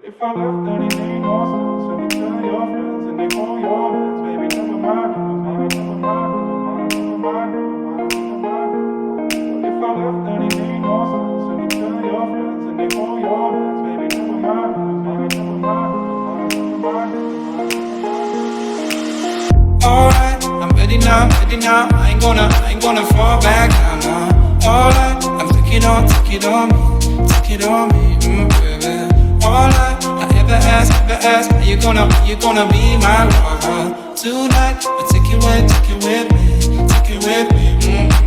If I left, then it made no sense. And you tell your friends and they hold your hands. Baby, never mind, never mind, never mind, never mind, never mind, never mind, never mind. But if I left, then it made no sense. And you tell your friends and they hold your hands. Baby, never mind, never mind, never mind, never mind, never mind. Alright, I'm ready now. I ain't gonna fall back down now. Alright, I'm take it on me, baby. Alright, I ever ask, are you gonna be my lover tonight? But take it with me.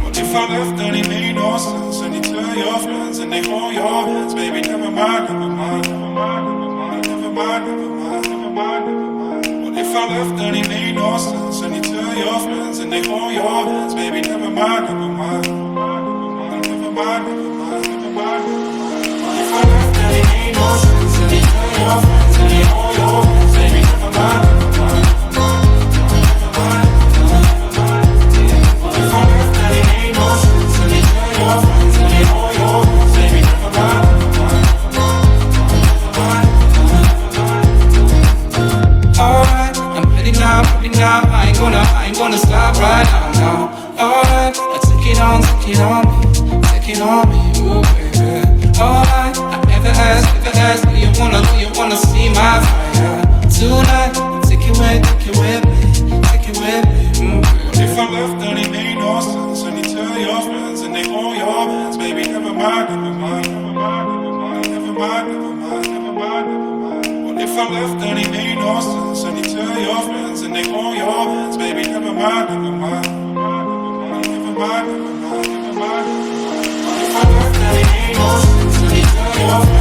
What if I left and it made no sense? And you tell your friends and they hold your hands, baby, never mind. What if I left and it made no sense? And you tell your friends and they hold your hands, baby, never mind. What if I left and it made no sense? And you tell your friends and they hold your hands, baby, never mind. What if I left and it made no sense? And you tell your friends and they hold your hands, baby, never mind. Alright, I'm ready now. I ain't gonna stop right now. Alright, take it on me, ooh baby. Alright, I never ask, do you wanna see my fire tonight? Take it with me, What if I left and it made no sense? And you tell your friends and they hold your hands, baby, never mind. What if I left and it made no sense? And you tell your friends and they hold your hands, baby, never mind. What if I left and it made no sense? And you tell your friends